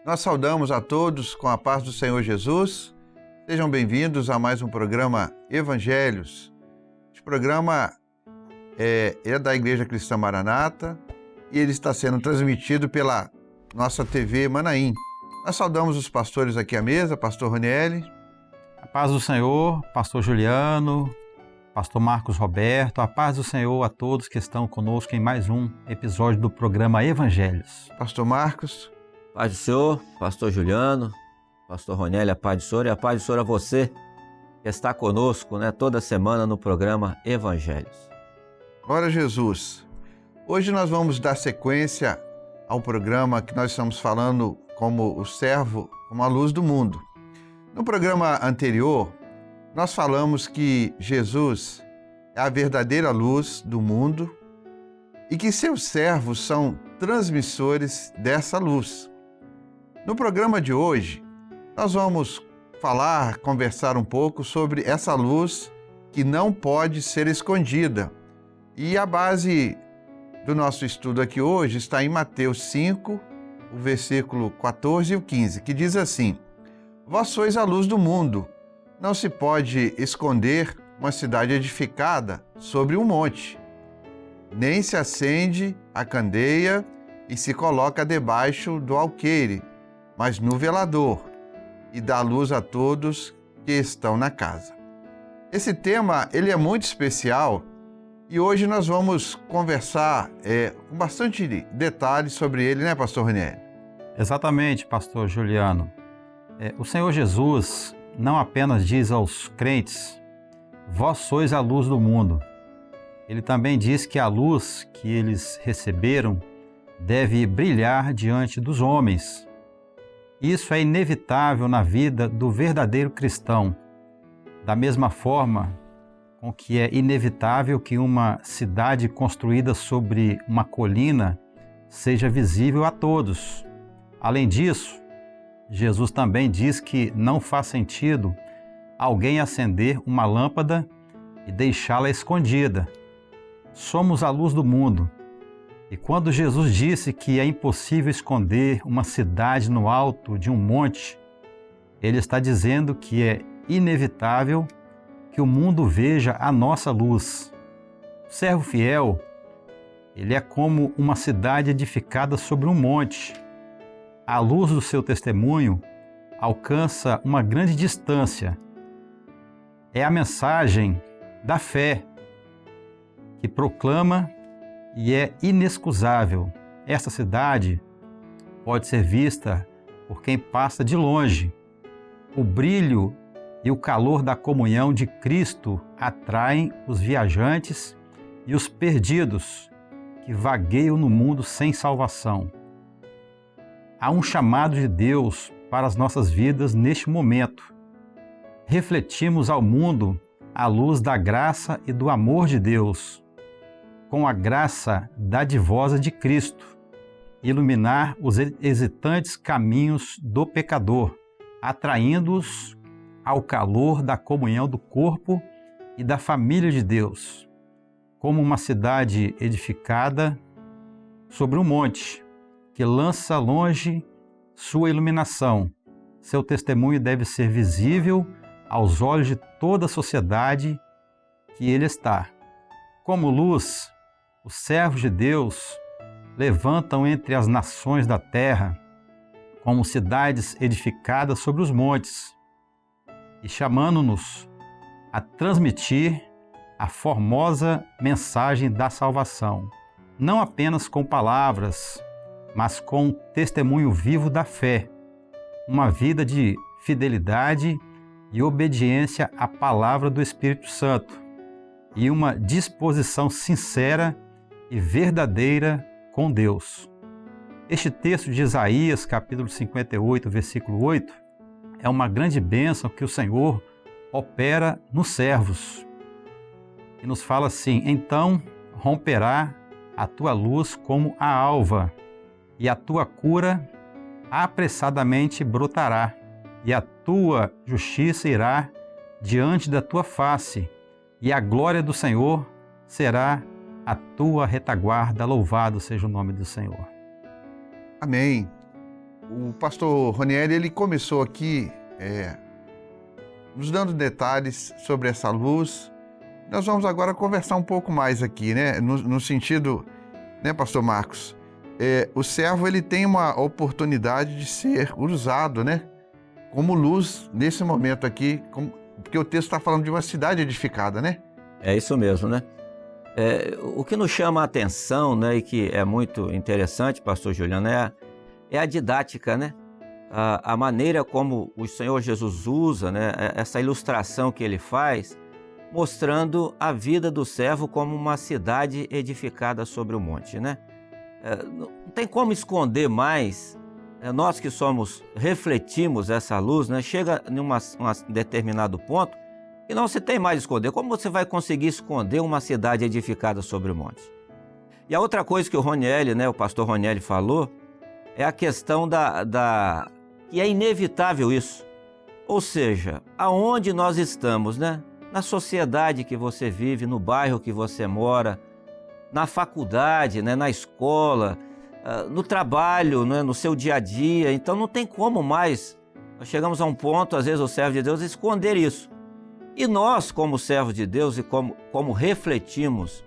Nós saudamos a todos com a paz do Senhor Jesus. Sejam bem-vindos a mais um programa Evangelhos. Este programa é da Igreja Cristã Maranata e ele está sendo transmitido pela nossa TV Manaim. Nós saudamos os pastores aqui à mesa, pastor Ronieli. A paz do Senhor, pastor Juliano, pastor Marcos Roberto, a paz do Senhor a todos que estão conosco em mais um episódio do programa Evangelhos. Pastor Marcos. Paz do Senhor, pastor Juliano, pastor Ronieli, a paz do Senhor e a paz do Senhor a você que está conosco, toda semana no programa Evangelhos. Glória a Jesus. Hoje nós vamos dar sequência ao programa que nós estamos falando como o servo, como a luz do mundo. No programa anterior, nós falamos que Jesus é a verdadeira luz do mundo e que seus servos são transmissores dessa luz. No programa de hoje, nós vamos conversar um pouco sobre essa luz que não pode ser escondida. E a base do nosso estudo aqui hoje está em Mateus 5, o versículo 14 e o 15, que diz assim: Vós sois a luz do mundo. Não se pode esconder uma cidade edificada sobre um monte. Nem se acende a candeia e se coloca debaixo do alqueire, mas no velador, e dá luz a todos que estão na casa. Esse tema ele é muito especial e hoje nós vamos conversar com bastante detalhes sobre ele, né, pastor Ronieli? Exatamente, pastor Juliano. O Senhor Jesus não apenas diz aos crentes, vós sois a luz do mundo. Ele também diz que a luz que eles receberam deve brilhar diante dos homens. Isso é inevitável na vida do verdadeiro cristão, da mesma forma com que é inevitável que uma cidade construída sobre uma colina seja visível a todos. Além disso, Jesus também diz que não faz sentido alguém acender uma lâmpada e deixá-la escondida. Somos a luz do mundo. E quando Jesus disse que é impossível esconder uma cidade no alto de um monte, ele está dizendo que é inevitável que o mundo veja a nossa luz. O servo fiel, ele é como uma cidade edificada sobre um monte. A luz do seu testemunho alcança uma grande distância. É a mensagem da fé que proclama e é inexcusável. Essa cidade pode ser vista por quem passa de longe. O brilho e o calor da comunhão de Cristo atraem os viajantes e os perdidos que vagueiam no mundo sem salvação. Há um chamado de Deus para as nossas vidas neste momento. Refletimos ao mundo a luz da graça e do amor de Deus, com a graça dadivosa de Cristo, iluminar os hesitantes caminhos do pecador, atraindo-os ao calor da comunhão do corpo e da família de Deus, como uma cidade edificada sobre um monte, que lança longe sua iluminação. Seu testemunho deve ser visível aos olhos de toda a sociedade que ele está. Como luz, os servos de Deus levantam entre as nações da terra como cidades edificadas sobre os montes e chamando-nos a transmitir a formosa mensagem da salvação, não apenas com palavras, mas com o testemunho vivo da fé, uma vida de fidelidade e obediência à palavra do Espírito Santo e uma disposição sincera e verdadeira com Deus. Este texto de Isaías, capítulo 58, versículo 8, é uma grande bênção que o Senhor opera nos servos. E nos fala assim: então romperá a tua luz como a alva, e a tua cura apressadamente brotará, e a tua justiça irá diante da tua face, e a glória do Senhor será a tua retaguarda. Louvado seja o nome do Senhor. Amém. O pastor Roniel, ele começou aqui nos dando detalhes sobre essa luz. Nós vamos agora conversar um pouco mais aqui, né? No sentido, né, pastor Marcos? O servo, ele tem uma oportunidade de ser usado, né? Como luz nesse momento aqui, porque o texto está falando de uma cidade edificada, né? É isso mesmo, né? O que nos chama a atenção, né, e que é muito interessante, pastor Juliano, é a didática, né? A maneira como o Senhor Jesus usa, né, essa ilustração que ele faz, mostrando a vida do servo como uma cidade edificada sobre o monte, né? Não tem como esconder mais, nós que refletimos essa luz, né? Chega em um determinado ponto que não se tem mais esconder. Como você vai conseguir esconder uma cidade edificada sobre o monte? E a outra coisa que o pastor Roniel falou, é a questão que é inevitável isso. Ou seja, aonde nós estamos, né? Na sociedade que você vive, no bairro que você mora, na faculdade, né? Na escola, no trabalho, né? No seu dia a dia. Então não tem como mais. Nós chegamos a um ponto, às vezes, o servo de Deus esconder isso. E nós, como servos de Deus e como refletimos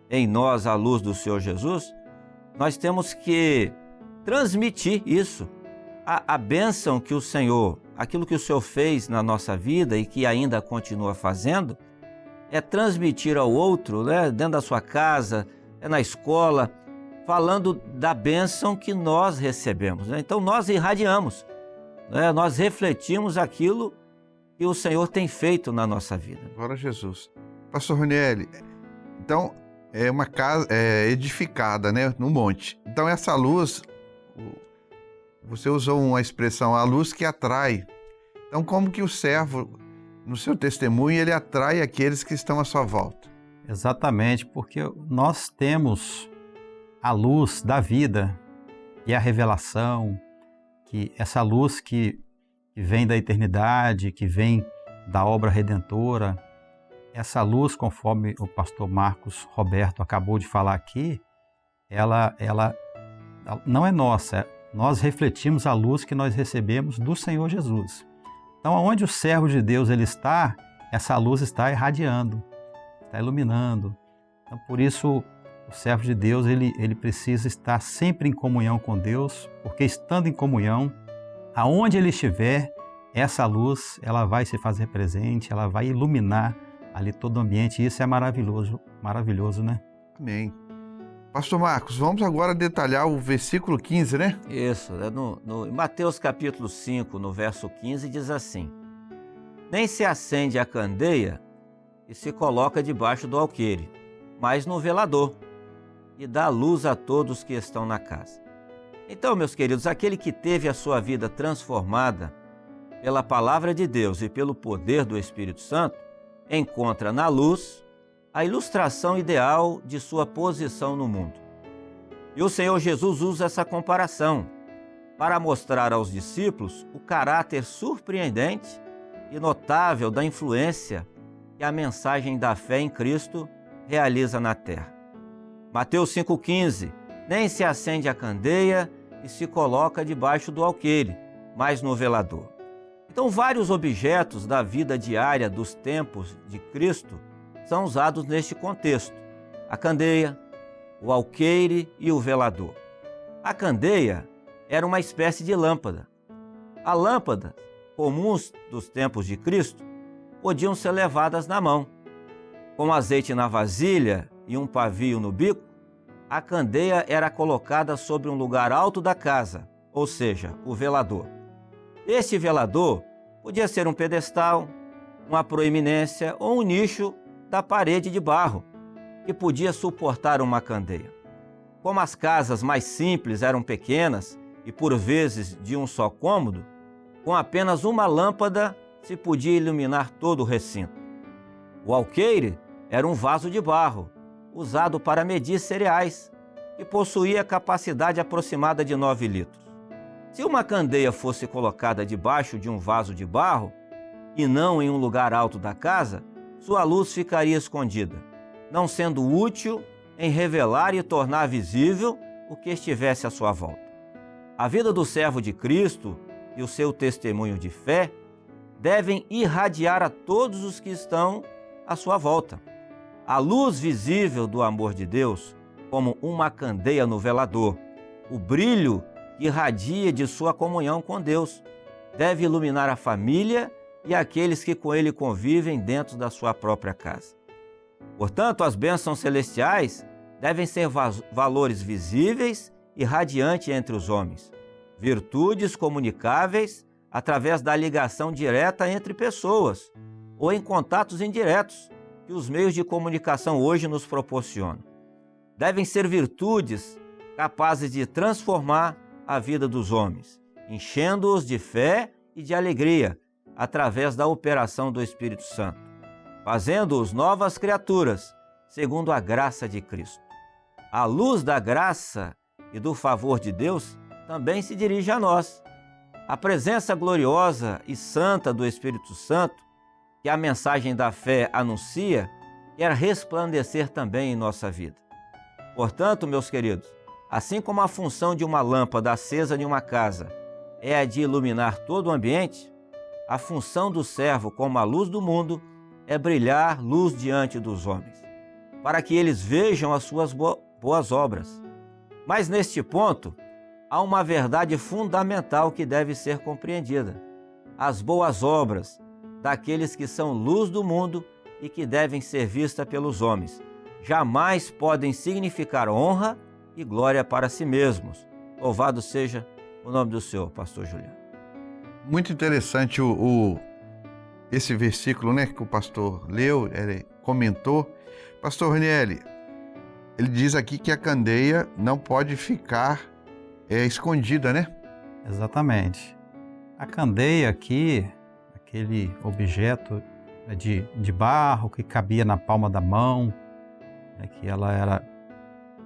em nós a luz do Senhor Jesus, nós temos que transmitir isso. A bênção que o Senhor, aquilo que o Senhor fez na nossa vida e que ainda continua fazendo, é transmitir ao outro, né, dentro da sua casa, na escola, falando da bênção que nós recebemos, né? Então nós irradiamos, né? Nós refletimos aquilo que o Senhor tem feito na nossa vida. Glória a Jesus. Pastor Roniel, então é uma casa edificada, né, no monte. Então essa luz, você usou uma expressão, a luz que atrai. Então como que o servo, no seu testemunho, ele atrai aqueles que estão à sua volta? Exatamente, porque nós temos a luz da vida e a revelação, que essa luz que vem da eternidade, que vem da obra redentora, essa luz, conforme o pastor Marcos Roberto acabou de falar aqui, ela não é nossa. Nós refletimos a luz que nós recebemos do Senhor Jesus. Então, onde o servo de Deus ele está, essa luz está irradiando, está iluminando. Então, por isso, o servo de Deus ele precisa estar sempre em comunhão com Deus, porque estando em comunhão, aonde ele estiver, essa luz ela vai se fazer presente, ela vai iluminar ali todo o ambiente, e isso é maravilhoso, né? Amém. Pastor Marcos, vamos agora detalhar o versículo 15, né? Isso, em Mateus capítulo 5, no verso 15, diz assim: nem se acende a candeia e se coloca debaixo do alqueire, mas no velador, e dá luz a todos que estão na casa. Então, meus queridos, aquele que teve a sua vida transformada pela palavra de Deus e pelo poder do Espírito Santo, encontra na luz a ilustração ideal de sua posição no mundo. E o Senhor Jesus usa essa comparação para mostrar aos discípulos o caráter surpreendente e notável da influência que a mensagem da fé em Cristo realiza na terra. Mateus 5,15: nem se acende a candeia e se coloca debaixo do alqueire, mas no velador. Então, vários objetos da vida diária dos tempos de Cristo são usados neste contexto: a candeia, o alqueire e o velador. A candeia era uma espécie de lâmpada. As lâmpadas comuns dos tempos de Cristo podiam ser levadas na mão. Com azeite na vasilha e um pavio no bico, a candeia era colocada sobre um lugar alto da casa, ou seja, o velador. Este velador podia ser um pedestal, uma proeminência ou um nicho da parede de barro, que podia suportar uma candeia. Como as casas mais simples eram pequenas e por vezes de um só cômodo, com apenas uma lâmpada se podia iluminar todo o recinto. O alqueire era um vaso de barro, usado para medir cereais, que possuía capacidade aproximada de 9 litros. Se uma candeia fosse colocada debaixo de um vaso de barro, e não em um lugar alto da casa, sua luz ficaria escondida, não sendo útil em revelar e tornar visível o que estivesse à sua volta. A vida do servo de Cristo e o seu testemunho de fé devem irradiar a todos os que estão à sua volta. A luz visível do amor de Deus, como uma candeia no velador, o brilho que irradia de sua comunhão com Deus, deve iluminar a família e aqueles que com ele convivem dentro da sua própria casa. Portanto, as bênçãos celestiais devem ser valores visíveis e radiantes entre os homens, virtudes comunicáveis através da ligação direta entre pessoas ou em contatos indiretos que os meios de comunicação hoje nos proporcionam. Devem ser virtudes capazes de transformar a vida dos homens, enchendo-os de fé e de alegria através da operação do Espírito Santo, fazendo-os novas criaturas, segundo a graça de Cristo. A luz da graça e do favor de Deus também se dirige a nós. A presença gloriosa e santa do Espírito Santo, que a mensagem da fé anuncia, quer resplandecer também em nossa vida. Portanto, meus queridos, assim como a função de uma lâmpada acesa em uma casa é a de iluminar todo o ambiente, a função do servo como a luz do mundo é brilhar luz diante dos homens, para que eles vejam as suas boas obras. Mas neste ponto, há uma verdade fundamental que deve ser compreendida. As boas obras daqueles que são luz do mundo e que devem ser vistas pelos homens jamais podem significar honra e glória para si mesmos. Louvado seja o nome do Senhor, pastor Juliano. Muito interessante esse versículo, né, que o pastor leu, ele comentou. Pastor Ranieri, ele diz aqui que a candeia não pode ficar escondida, né? Exatamente. A candeia aqui, aquele objeto de barro que cabia na palma da mão, que ela era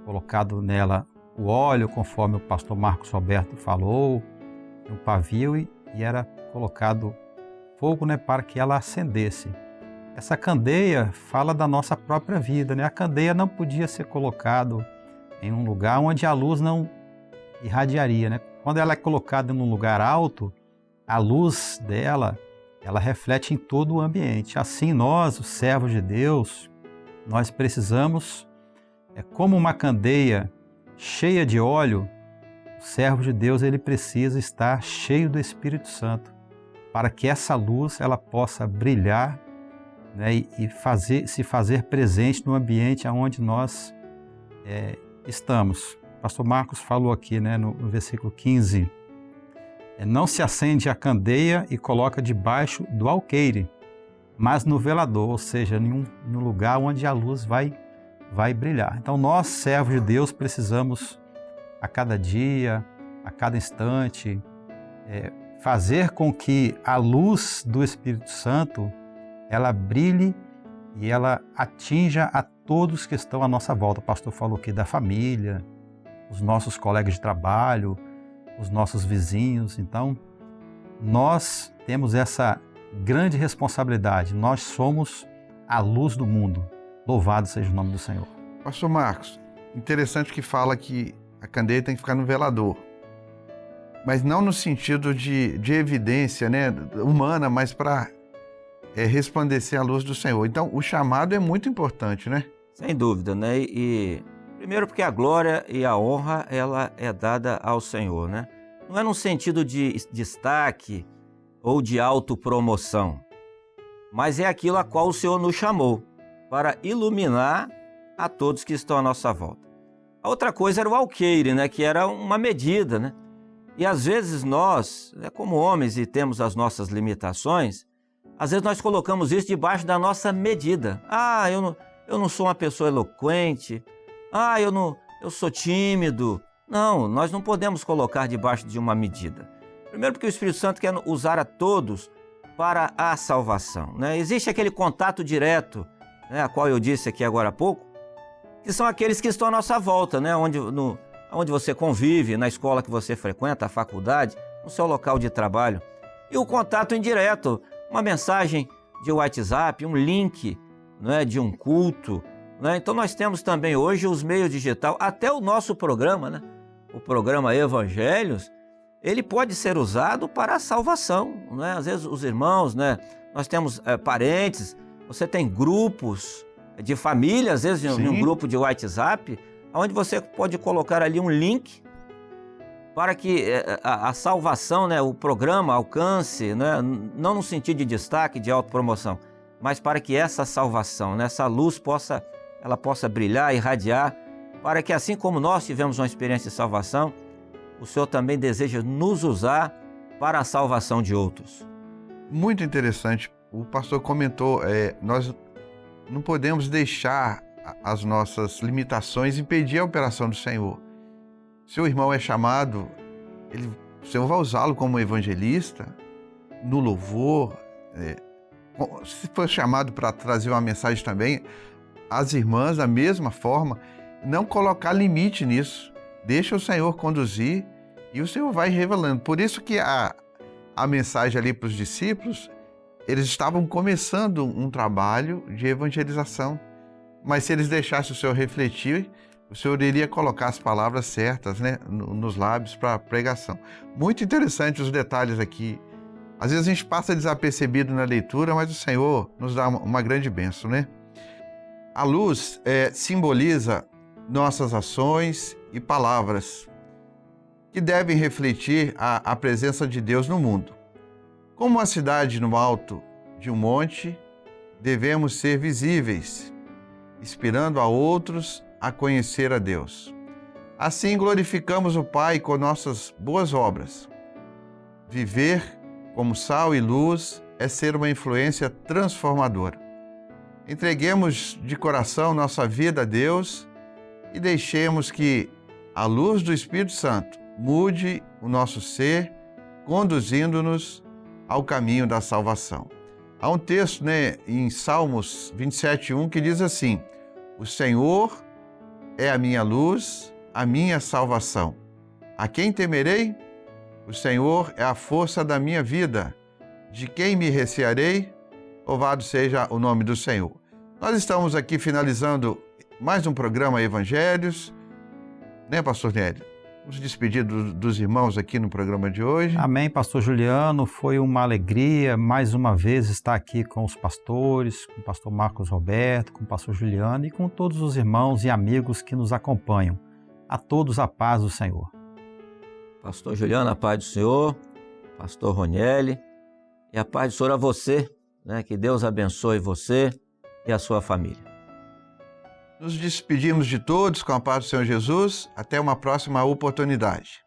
colocado nela o óleo, conforme o pastor Marcos Roberto falou, um pavio e era colocado fogo, para que ela acendesse. Essa candeia fala da nossa própria vida, A candeia não podia ser colocado em um lugar onde a luz não irradiaria, Quando ela é colocada em um lugar alto, a luz dela, ela reflete em todo o ambiente. Assim nós, os servos de Deus, nós precisamos, como uma candeia cheia de óleo, o servo de Deus ele precisa estar cheio do Espírito Santo, para que essa luz ela possa brilhar, e se fazer presente no ambiente onde nós estamos. O pastor Marcos falou aqui, no versículo 15, não se acende a candeia e coloca debaixo do alqueire, mas no velador, ou seja, em um lugar onde a luz vai brilhar. Então nós, servos de Deus, precisamos a cada dia, a cada instante, fazer com que a luz do Espírito Santo ela brilhe e ela atinja a todos que estão à nossa volta. O pastor falou aqui da família, os nossos colegas de trabalho, os nossos vizinhos. Então, nós temos essa grande responsabilidade. Nós somos a luz do mundo. Louvado seja o nome do Senhor. Pastor Marcos, interessante que fala que a candeia tem que ficar no velador. Mas não no sentido de evidência, humana, mas para resplandecer a luz do Senhor. Então, o chamado é muito importante, Sem dúvida, E primeiro porque a glória e a honra, ela é dada ao Senhor, Não é num sentido de destaque ou de autopromoção, mas é aquilo a qual o Senhor nos chamou, para iluminar a todos que estão à nossa volta. A outra coisa era o alqueire, que era uma medida, E às vezes nós, como homens e temos as nossas limitações, às vezes nós colocamos isso debaixo da nossa medida. Eu não sou uma pessoa eloquente. Eu sou tímido. Não, nós não podemos colocar debaixo de uma medida. Primeiro porque o Espírito Santo quer usar a todos para a salvação. Existe aquele contato direto, a qual eu disse aqui agora há pouco, que são aqueles que estão à nossa volta, onde você convive, na escola que você frequenta, a faculdade, no seu local de trabalho. E o contato indireto, uma mensagem de WhatsApp, um link de um culto. Então nós temos também hoje os meios digitais, até o nosso programa, o programa Evangelhos, ele pode ser usado para a salvação, né? Às vezes os irmãos, né? Nós temos parentes, você tem grupos de família, às vezes em um grupo de WhatsApp, onde você pode colocar ali um link para que a salvação, né, o programa alcance, né, não no sentido de destaque, de autopromoção, mas para que essa salvação, né, essa luz possa brilhar, irradiar, para que assim como nós tivemos uma experiência de salvação, o Senhor também deseja nos usar para a salvação de outros. Muito interessante. O pastor comentou, nós não podemos deixar as nossas limitações impedir a operação do Senhor. Seu irmão é chamado, o Senhor vai usá-lo como evangelista, no louvor, se for chamado para trazer uma mensagem também, as irmãs, da mesma forma, não colocar limite nisso. Deixa o Senhor conduzir e o Senhor vai revelando. Por isso que a mensagem ali para os discípulos, eles estavam começando um trabalho de evangelização. Mas se eles deixassem o Senhor refletir, o Senhor iria colocar as palavras certas, né, nos lábios para a pregação. Muito interessante os detalhes aqui. Às vezes a gente passa desapercebido na leitura, mas o Senhor nos dá uma grande bênção, né? A luz simboliza nossas ações e palavras que devem refletir a presença de Deus no mundo. Como uma cidade no alto de um monte, devemos ser visíveis, inspirando a outros a conhecer a Deus. Assim glorificamos o Pai com nossas boas obras. Viver como sal e luz é ser uma influência transformadora. Entreguemos de coração nossa vida a Deus e deixemos que a luz do Espírito Santo mude o nosso ser, conduzindo-nos ao caminho da salvação. Há um texto, né, em Salmos 27:1 que diz assim: o Senhor é a minha luz, a minha salvação. A quem temerei? O Senhor é a força da minha vida. De quem me recearei? Louvado seja o nome do Senhor. Nós estamos aqui finalizando mais um programa Evangelhos, né, pastor Nélio? Vamos despedir dos irmãos aqui no programa de hoje. Amém, pastor Juliano. Foi uma alegria mais uma vez estar aqui com os pastores, com o pastor Marcos Roberto, com o pastor Juliano e com todos os irmãos e amigos que nos acompanham. A todos a paz do Senhor. Pastor Juliano, a paz do Senhor, pastor Ronieli, e a paz do Senhor a você, né? Que Deus abençoe você e a sua família. Nos despedimos de todos com a paz do Senhor Jesus. Até uma próxima oportunidade.